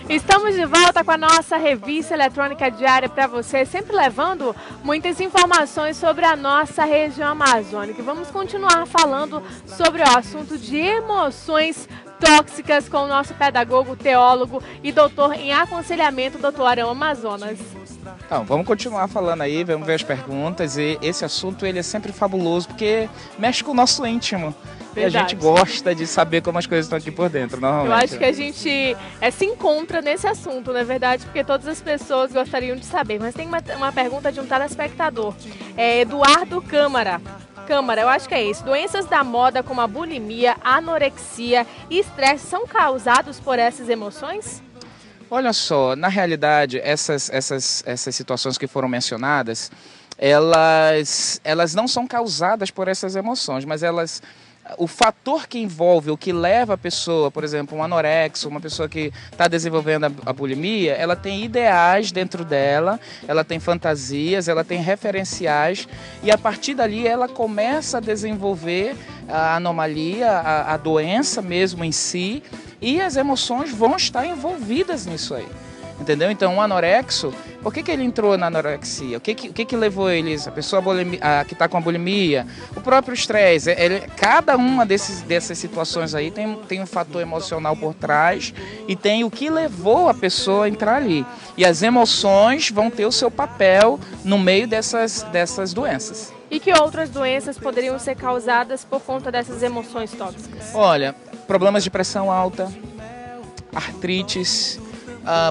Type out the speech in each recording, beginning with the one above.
Estamos de volta com a nossa revista eletrônica diária para você, sempre levando muitas informações sobre a nossa região amazônica. E vamos continuar falando sobre o assunto de emoções tóxicas com o nosso pedagogo, teólogo e doutor em aconselhamento, doutor Arão Amazonas. Então, vamos continuar falando aí, vamos ver as perguntas. E esse assunto ele é sempre fabuloso porque mexe com o nosso íntimo. Verdade. E a gente gosta de saber como as coisas estão aqui por dentro, normalmente. Eu acho que a gente se encontra nesse assunto, não é verdade? Porque todas as pessoas gostariam de saber. Mas tem uma pergunta de um telespectador. Eduardo Câmara, eu acho que é isso. Doenças da moda como a bulimia, anorexia e estresse são causados por essas emoções? Olha só, na realidade, essas situações que foram mencionadas, elas não são causadas por essas emoções, mas o fator que envolve, o que leva a pessoa, por exemplo, um anorexo, uma pessoa que está desenvolvendo a bulimia, ela tem ideais dentro dela, ela tem fantasias, ela tem referenciais e a partir dali ela começa a desenvolver a anomalia, a doença mesmo em si e as emoções vão estar envolvidas nisso aí. Entendeu? Então, o anorexo, por que ele entrou na anorexia? O que levou eles? A pessoa que está com a bulimia, o próprio estresse. Cada uma dessas situações aí tem um fator emocional por trás e tem o que levou a pessoa a entrar ali. E as emoções vão ter o seu papel no meio dessas doenças. E que outras doenças poderiam ser causadas por conta dessas emoções tóxicas? Olha, problemas de pressão alta, artrites,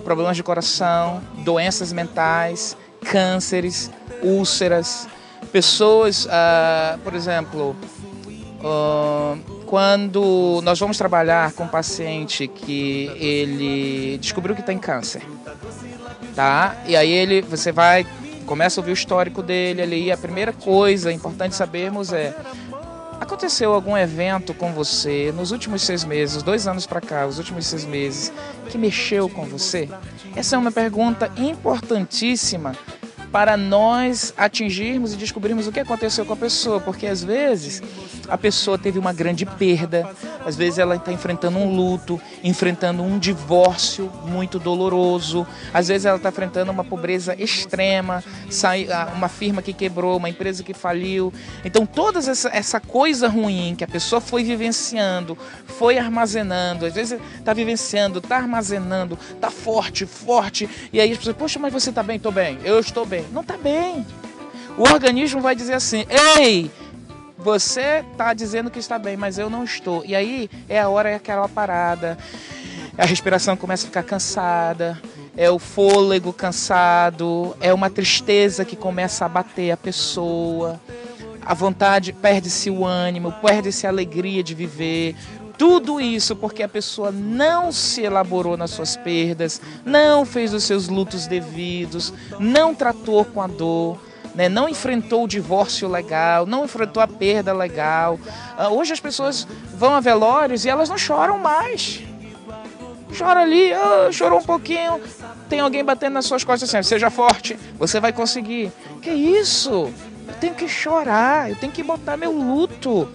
problemas de coração, doenças mentais, cânceres, úlceras, pessoas, por exemplo, quando nós vamos trabalhar com um paciente que ele descobriu que tem câncer, tá? E aí você começa a ouvir o histórico dele ali, e a primeira coisa importante sabermos aconteceu algum evento com você nos últimos 6 meses, 2 anos para cá, os últimos 6 meses, que mexeu com você? Essa é uma pergunta importantíssima para nós atingirmos e descobrirmos o que aconteceu com a pessoa, porque às vezes a pessoa teve uma grande perda, às vezes ela está enfrentando um luto, enfrentando um divórcio muito doloroso, às vezes ela está enfrentando uma pobreza extrema, uma firma que quebrou, uma empresa que faliu. Então toda essa coisa ruim que a pessoa foi vivenciando, foi armazenando, às vezes está vivenciando, está armazenando, está forte, e aí as pessoas, poxa, mas você está bem? Estou bem, eu estou bem. Não está bem. O organismo vai dizer assim, ei, você está dizendo que está bem, mas eu não estou. E aí é a hora, é aquela parada, a respiração começa a ficar cansada, é o fôlego cansado, é uma tristeza que começa a bater a pessoa, a vontade, perde-se o ânimo, perde-se a alegria de viver. Tudo isso porque a pessoa não se elaborou nas suas perdas, não fez os seus lutos devidos, não tratou com a dor, né? Não enfrentou o divórcio legal, não enfrentou a perda legal. Hoje as pessoas vão a velórios e elas não choram mais. Chora ali, chorou um pouquinho, tem alguém batendo nas suas costas assim, seja forte, você vai conseguir. Que isso? Eu tenho que chorar, eu tenho que botar meu luto.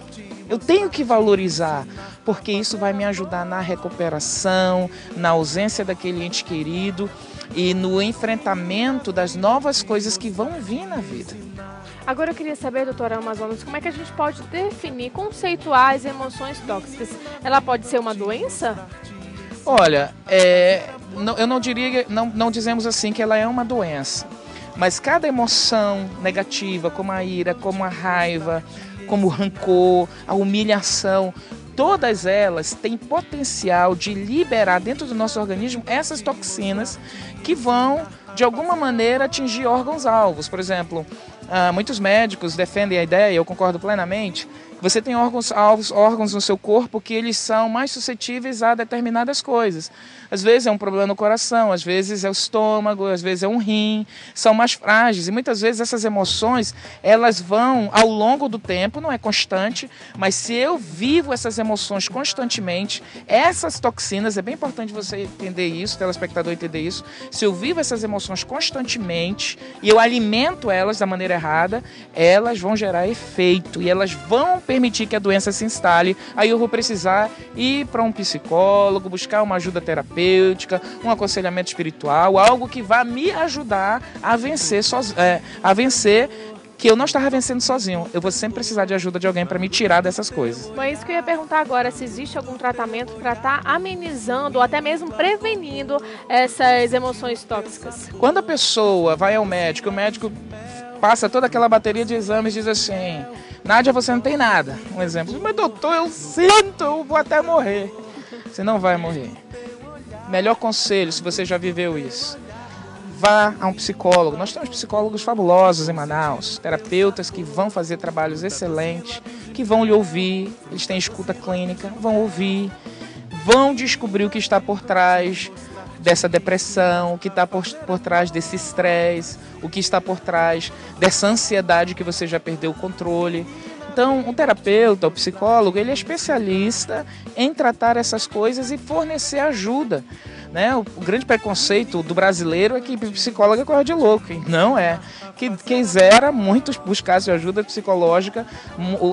Eu tenho que valorizar, porque isso vai me ajudar na recuperação, na ausência daquele ente querido e no enfrentamento das novas coisas que vão vir na vida. Agora eu queria saber, doutora Amazonas, como é que a gente pode definir, conceituar as emoções tóxicas? Ela pode ser uma doença? Olha, eu não diria, não dizemos assim que ela é uma doença, mas cada emoção negativa, como a ira, como a raiva, como o rancor, a humilhação, todas elas têm potencial de liberar dentro do nosso organismo essas toxinas que vão, de alguma maneira, atingir órgãos-alvos. Por exemplo, muitos médicos defendem a ideia, eu concordo plenamente, você tem órgãos no seu corpo que eles são mais suscetíveis a determinadas coisas. Às vezes é um problema no coração, às vezes é o estômago, às vezes é um rim, são mais frágeis. E muitas vezes essas emoções, elas vão ao longo do tempo, não é constante, mas se eu vivo essas emoções constantemente, essas toxinas, é bem importante você entender isso, o telespectador entender isso, se eu vivo essas emoções constantemente e eu alimento elas da maneira errada, elas vão gerar efeito e elas vão permitir que a doença se instale, aí eu vou precisar ir para um psicólogo, buscar uma ajuda terapêutica, um aconselhamento espiritual, algo que vá me ajudar a vencer, que eu não estava vencendo sozinho. Eu vou sempre precisar de ajuda de alguém para me tirar dessas coisas. Bom, é isso que eu ia perguntar agora, se existe algum tratamento para estar amenizando ou até mesmo prevenindo essas emoções tóxicas. Quando a pessoa vai ao médico, o médico passa toda aquela bateria de exames e diz assim: Nádia, você não tem nada. Um exemplo: mas doutor, eu sinto, eu vou até morrer. Você não vai morrer. Melhor conselho, se você já viveu isso: vá a um psicólogo. Nós temos psicólogos fabulosos em Manaus, terapeutas que vão fazer trabalhos excelentes, que vão lhe ouvir, eles têm escuta clínica, vão ouvir, vão descobrir o que está por trás dessa depressão, o que está por trás desse estresse, o que está por trás dessa ansiedade que você já perdeu o controle. Então, o terapeuta, o psicólogo, ele é especialista em tratar essas coisas e fornecer ajuda. Né? O grande preconceito do brasileiro é que psicólogo é coisa de louco. E não é. Que quisera muitos buscassem ajuda psicológica,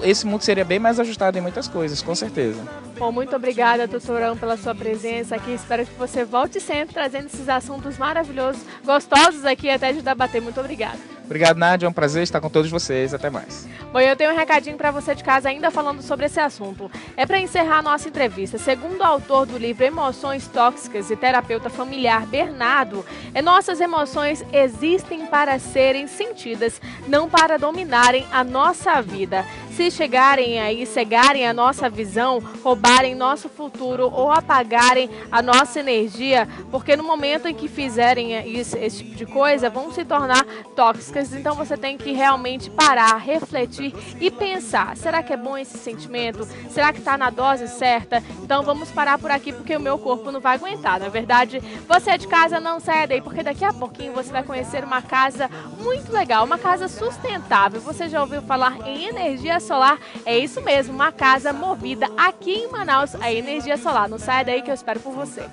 esse mundo seria bem mais ajustado em muitas coisas, com certeza. Bom, muito obrigada, doutorão, pela sua presença aqui. Espero que você volte sempre trazendo esses assuntos maravilhosos, gostosos aqui até de debater. Muito obrigada. Obrigado, Nádia. É um prazer estar com todos vocês. Até mais. Bom, eu tenho um recadinho para você de casa ainda falando sobre esse assunto. É para encerrar a nossa entrevista. Segundo o autor do livro Emoções Tóxicas e terapeuta familiar Bernardo, nossas emoções existem para serem sentidas, não para dominarem a nossa vida. Se chegarem aí, cegarem a nossa visão, roubarem nosso futuro ou apagarem a nossa energia, porque no momento em que fizerem esse tipo de coisa, vão se tornar tóxicas. Então você tem que realmente parar, refletir e pensar: será que é bom esse sentimento? Será que está na dose certa? Então vamos parar por aqui, porque o meu corpo não vai aguentar. Na verdade, você é de casa, não saia daí, porque daqui a pouquinho você vai conhecer uma casa muito legal, uma casa sustentável. Você já ouviu falar em energia solar? É isso mesmo, uma casa movida aqui em Manaus a energia solar. Não saia daí que eu espero por você.